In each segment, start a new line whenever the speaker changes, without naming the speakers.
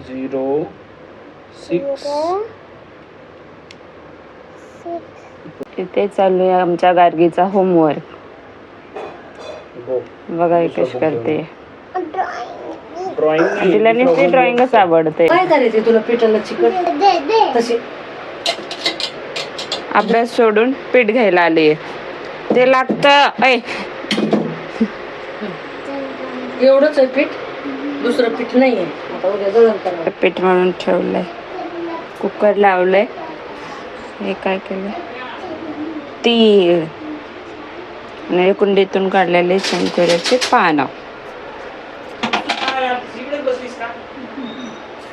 0 6
इथे चालू आहे आमच्या गार्गीचा होमवर्क. बघा हे कशी करते. तिला नुसती ड्रॉइंगच आवडते.
काय करायचे तुला पिठाला चिकट तशी
अभ्यास सोडून पीठ घ्यायला आली. ते लागतं.
एवढंच आहे पीठ, दुसरं पीठ नाही आहे. आता उद्या दळण करावं.
पीठ म्हणून ठेवलंय, कुकर लावलंय. हे काय केलंय, तीळ आणि कुंडीतून काढलेले शंकराचे पानं.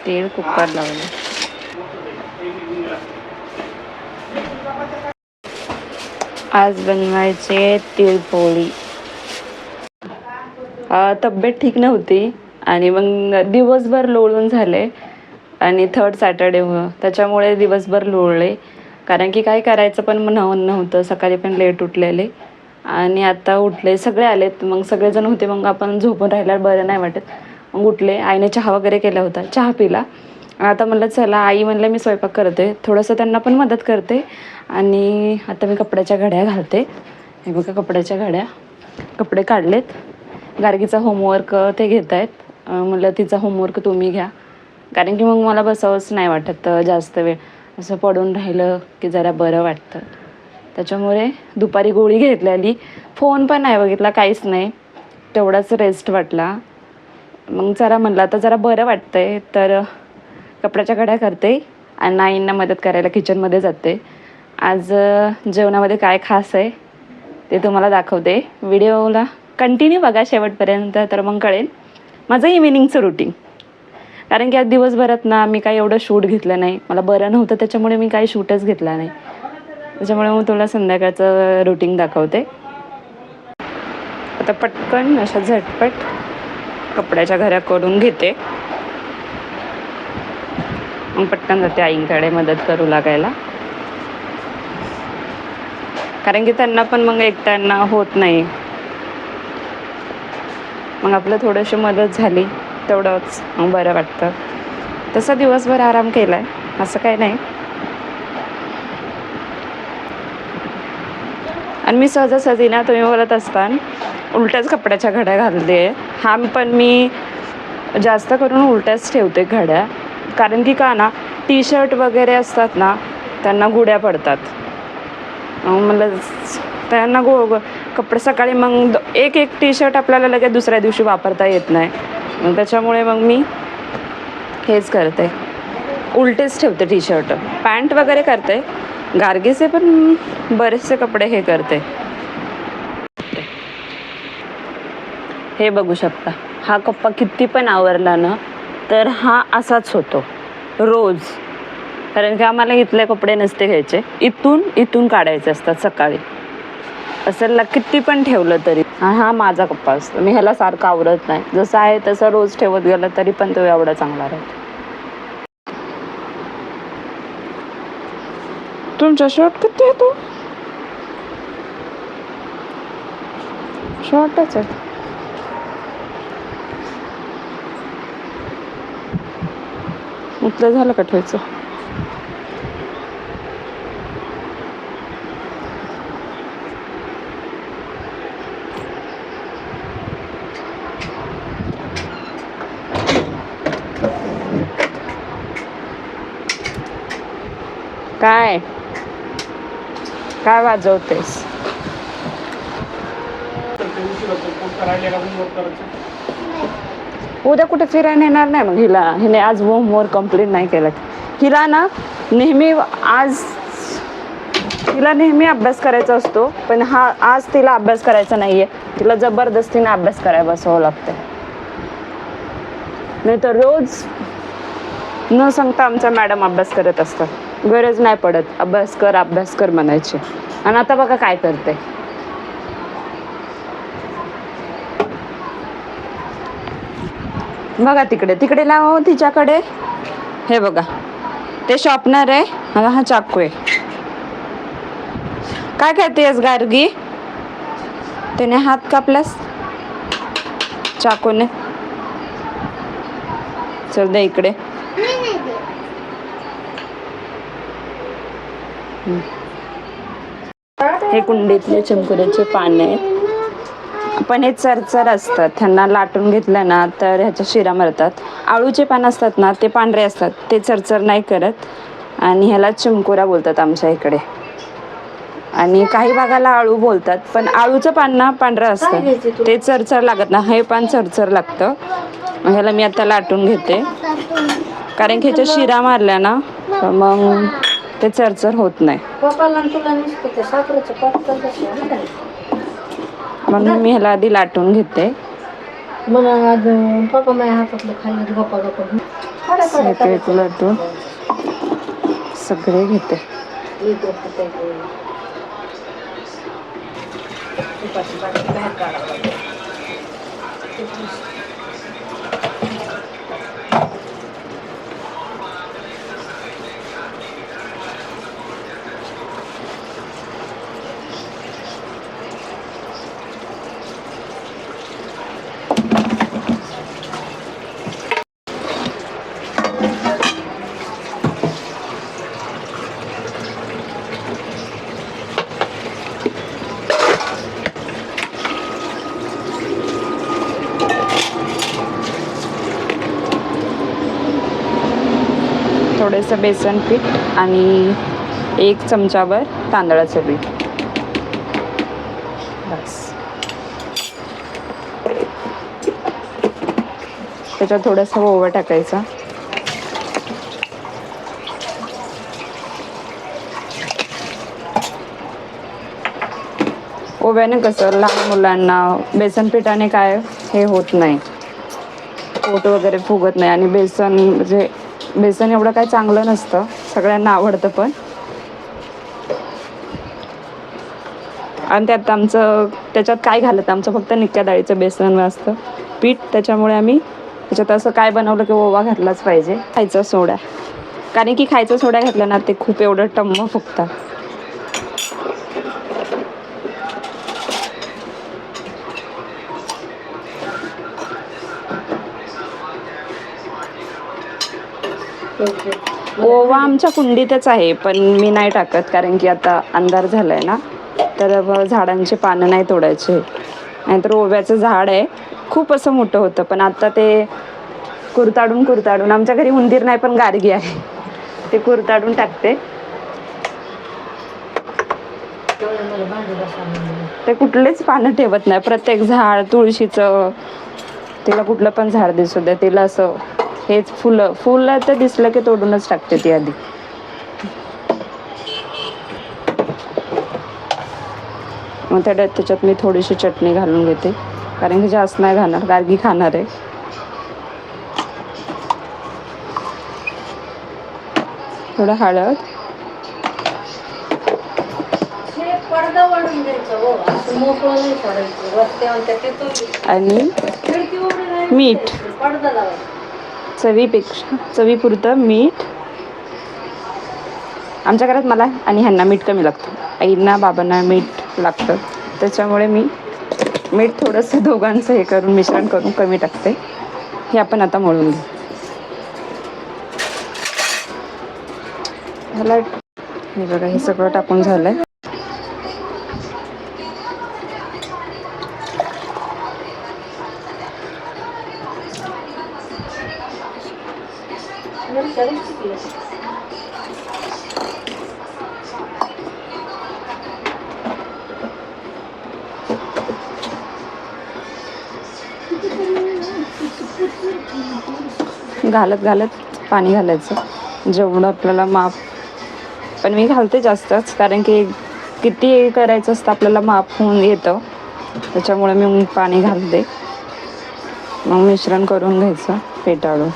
तीळ कुकर लावले. आज बनवायचे तिळपोळी. तब्येत ठीक नव्हती आणि मग दिवसभर लोळून झाले आणि 3rd सॅटर्डे त्याच्यामुळे दिवसभर लोळले. कारण की काय करायचं पण नव्हतं. सकाळी पण लेट उठलेले आणि आता उठले. सगळे आलेत, मग सगळेजण होते. मग आपण झोपून राहिल्यावर बरं नाही वाटत. मग उठले. आईने चहा वगैरे केला होता, चहा पिला. आता म्हणलं चला, आई म्हणलं मी स्वयंपाक करते, थोडंसं त्यांना पण मदत करते. आणि आता मी कपड्याच्या घड्या घालते. हे बघा कपड्याच्या घड्या, कपडे काढलेत. गार्गीचा होमवर्क ते घेत आहेत. म्हणलं तिचा होमवर्क तुम्ही घ्या, कारण की मग मला बसावंच नाही वाटत जास्त वेळ. असं पडून राहिलं की जरा बरं वाटतं. त्याच्यामुळे दुपारी गोळी घेतलेली, फोन पण नाही बघितला, काहीच नाही. तेवढाच रेस्ट वाटला. मग जरा म्हणलं आता जरा बरं वाटतंय तर कपड्याच्या घड्या करते आणि आईंना मदत करायला किचनमध्ये जाते. आज जेवणामध्ये काय खास आहे ते तुम्हाला दाखवते. व्हिडिओला कंटिन्यू बघा शेवटपर्यंत, तर मग कळेल माझं इव्हिनिंगचं रुटीन. कारण की आज दिवसभरात ना मी काही एवढं शूट घेतलं नाही. मला बरं नव्हतं त्याच्यामुळे मी काही शूटच घेतला नाही. त्याच्यामुळे मग तुला संध्याकाळचं रुटीन दाखवते. आता पटकन अशा झटपट कपड्याच्या घड्या करून घेते. मग पटकन जाते आईंकडे मदत करू लागायला. कारण की त्यांना पण मग एकट्यांना होत नाही. मग आपलं थोडीशी मदत झाली तेवढंच मग बरं वाटतं. तसा दिवसभर आराम केला आहे, असं काही नाही. आणि मी सहजासहजी ना, तुम्ही बोलत असताना उलट्याच कपड्याच्या घड्या घालते. हा पण मी जास्त करून उलट्याच ठेवते घड्या. कारण की का ना, टी शर्ट वगैरे असतात ना, त्यांना गुड्या पडतात. मला त्यांना कपडे सकाळी मग एक टी शर्ट आपल्याला लगेच दुसऱ्या दिवशी वापरता येत नाही. मग त्याच्यामुळे मग मी हेच करते, उलटेच ठेवते टी शर्ट. पॅन्ट वगैरे करते, गार्गीचे पण बरेचसे कपडे हे करते. हे बघू शकता, हा कप्पा किती पण आवरला ना तर हा असाच होतो रोज. कारण की आम्हाला इथले कपडे नसते घ्यायचे, इथून काढायचे असतात सकाळी. असं किती पण ठेवलं तरी हा माझा कप्पा असतो. मी ह्याला सारखं आवरत नाही. जसं आहे तसं रोज ठेवत गेलं तरी पण तो एवढा चांगला राहतो. तुमचा शर्ट किती आहे? तो शॉर्टच आहे. उतलं झालं का ठेवायचं? काय काय वाजवतेस? उद्या कुठे फिरायला येणार नाही मग हिला? हिने आज होमवर्क कंप्लीट नाही केलं. हिला ना नेहमी नेहमी अभ्यास करायचा असतो, पण आज तिला अभ्यास करायचा नाहीये. तिला जबरदस्तीने अभ्यास करायला बसावं लागतं. नाही तर रोज न सांगता आमच्या मॅडम अभ्यास करत असतात. गरज नाही पडत अभ्यास कर म्हणायची. आणि आता बघा काय करते. बघा तिकडे लाव तिच्याकडे. हे बघा ते शॉर्पनर आहे, हा चाकू आहे. काय करतेस गार्गी? त्याने हात कापलास. चाकूने चल दे इकडे. हे कुंडीतले चिमकुऱ्याचे पाने आहेत. पण हे चरचर असतात, त्यांना लाटून घेतलं ना तर ह्याच्या शिरा मरतात. आळूचे पान असतात ना ते पांढरे असतात, ते चरचर नाही करत आणि ह्याला चिमकुरा बोलतात आमच्या इकडे. आणि काही भागाला आळू बोलतात, पण आळूचं पान ना पांढरं असतं, ते चरचर लागत ना. हे पान चरचर लागतं. ह्याला मी आता लाटून घेते, कारण की ह्याच्या शिरा मारल्या ना मग ते चरचर होत नाही. म्हणून मी ह्याला आधी लाटून घेते. एक लाटून सगळे घेते. थोडंसं बेसन पीठ आणि 1 चमचाभर तांदळाचं पीठ बस. त्याच्यात थोडासा ओवा टाकायचा. ओव्याने कसं लहान मुलांना बेसन पिठाने काय हे होत नाही, पोट वगैरे फुगत नाही. आणि बेसन म्हणजे बेसन एवढं काय चांगलं नसतं, सगळ्यांना आवडतं पण. आणि त्याच्यात काय घालत आमचं फक्त निक्क्या डाळीचं बेसन असतं पीठ, त्याच्यामुळे आम्ही त्याच्यात असं काय बनवलं की ओवा घातलाच पाहिजे. खायचा सोडा, कारण की खायचा सोडा घातला ना ते खूप एवढं टम्म फुगतात. ओवा आमच्या कुंडीतच आहे, पण मी नाही टाकत, कारण की आता अंधार झालाय ना, तर झाडांची पानं नाही तोडायचे. नाहीतर ओव्याचं झाड आहे, खूप असं मोठं होतं, पण आता ते कुरताडून आमच्या घरी उंदीर नाही पण गारगी आहे, ते कुरताडून टाकते. ते कुठलेच पानं ठेवत नाही. प्रत्येक झाड, तुळशीचं, तिला कुठलं पण झाड दिसू द्या, तिला असं हेच फुलं तर दिसलं की तोडूनच टाकते ती आधी. मग त्याच्यात मी थोडीशी चटणी घालून घेते, कारण की जास्त नाही घालणार, गार्गी खाणार आहे. थोडं हळद आणि मीठ, चवीपुरतं मीठ. आमच्या घरात मला आणि ह्यांना मीठ कमी लागतं, आईंना बाबांना मीठ लागतं, त्याच्यामुळे मी मीठ थोडंसं दोघांचं हे करून मिश्रण करून कमी टाकते. हे आपण आता मळून घेऊ. ह्याला हे बघा, हे सगळं टाकून झालंय. घालत पाणी घालायचं जेवढं आपल्याला माप. पण मी घालते जास्तच, कारण की किती करायचं असतं आपल्याला माप होऊन येतं, त्याच्यामुळे मी पाणी घालते. मग मिश्रण करून घ्यायचं फेटाळून.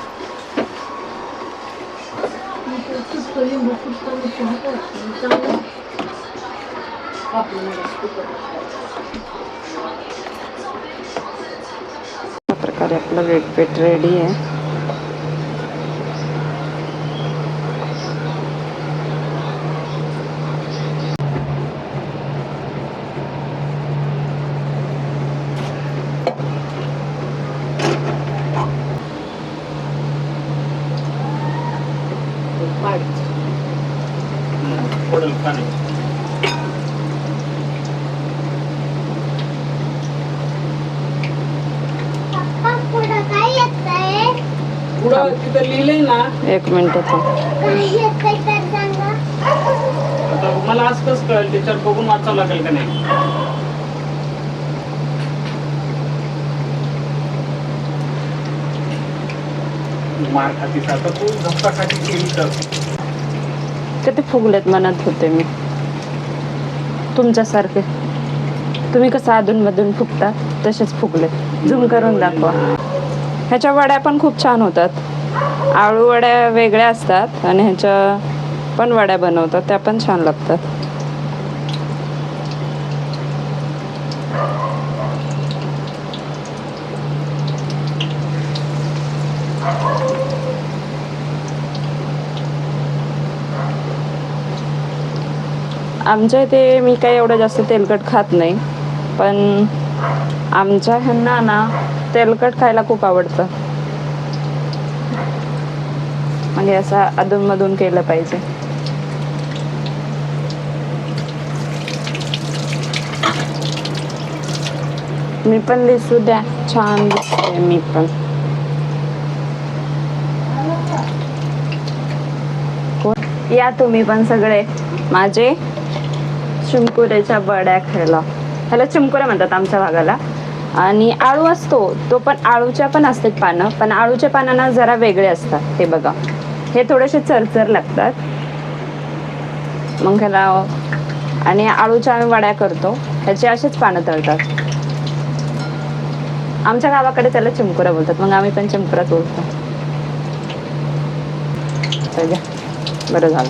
अशा प्रकारे आपलं वेटपेट रेडी आहे.
असेल का नाही. पुढं तिथं लिहिलंय ना.
एक मिनिट
आता मला आज कसं कळेल, त्याच्यावर बघून वाचावं लागेल का नाही. मार खातीस आता तू झपका खाती केली तर.
किती फुगलेत म्हणत होते मी तुमच्यासारखे. तुम्ही कसं अधूनमधून फुगता तसेच फुगलेत. झूम करून दाखवा. ह्याच्या वड्या पण खूप छान होतात. आळू वड्या वेगळ्या असतात आणि ह्याच्या पण वड्या बनवतात, त्या पण छान लागतात. आमच्या इथे मी काही एवढं जास्त तेलकट खात नाही, पण आमच्या ह्यांना ना तेलकट खायला खूप आवडतं. म्हणजे असं अधूनमधून केलं पाहिजे. मी पण दिसू द्या, छान दिसते मी पण. या तुम्ही पण सगळे माझे चिमकुऱ्याच्या वड्या खायला. ह्याला चिमकुऱ्या म्हणतात आमच्या भागाला. आणि आळू असतो तो पण, आळूच्या पण असतात पानं, पण आळूच्या पानांना जरा वेगळे असतात. हे बघा, हे थोडेसे चरचर लागतात मग ह्याला. आणि आळूच्या आम्ही वड्या करतो, ह्याचे असेच पानं तळतात. आमच्या गावाकडे त्याला चिमकुरा बोलतात, मग आम्ही पण चिमकुराच बोलतो. बरं झालं.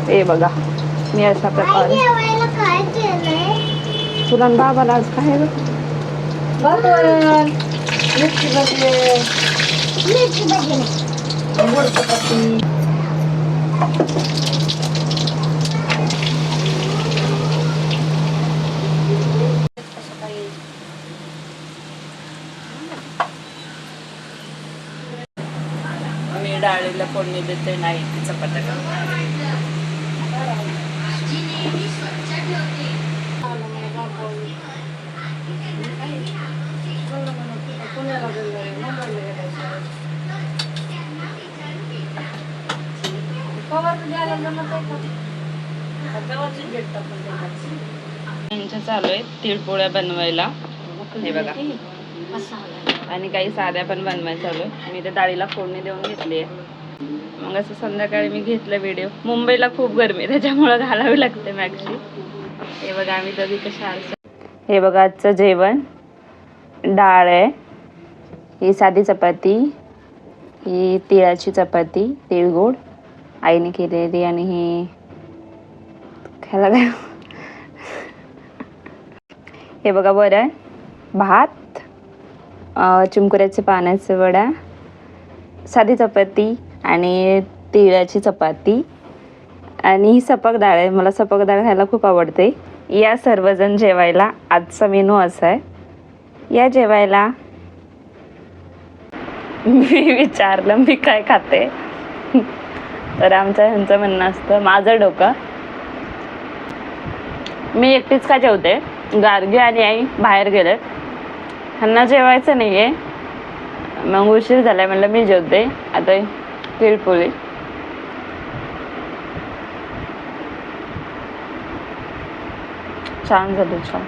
हे बघा, मी अशा प्रकारे तुला बाबाला आज काय मी डाळीला फोडणी देते, नाही चपात्या करते. यांच्या चालू आहे तिळपोळ्या बनवायला. हे बघा, आणि काही साध्या पण बनवायला चालू आहे. मी ते डाळीला फोडणी देऊन घेतली आहे. मग असं संध्याकाळी मी घेतलं व्हिडिओ. मुंबईला खूप गरमी आहे, त्याच्यामुळं घालावी लागते मॅक्सी. हे बघा आम्ही दोघी कशा. हे बघा आजचं जेवण. डाळ आहे, ही साधी चपाती, ही तिळाची चपाती, तिळगोड आईने केलेली, आणि ही खायला काय हे बघा वरण, भात, चिमकुऱ्याचे पाण्याचे वड्या, साधी चपाती आणि तिळाची चपाती, आणि ही सपक डाळ आहे. मला सपक डाळ खायला खूप आवडते. या सर्वजण जेवायला. आजचा मेनू असा आहे, या जेवायला. मी विचारलं मी काय खाते, तर आमच्या ह्यांचं म्हणणं असतं माझं डोकं. मी एकटीच का जेवते, गार्गी आणि आई बाहेर गेलेत, ह्यांना जेवायचं नाही आहे. मग उशीर झालाय, म्हणलं मी जेवते. आता तिळपोळी. छान झालं, छान.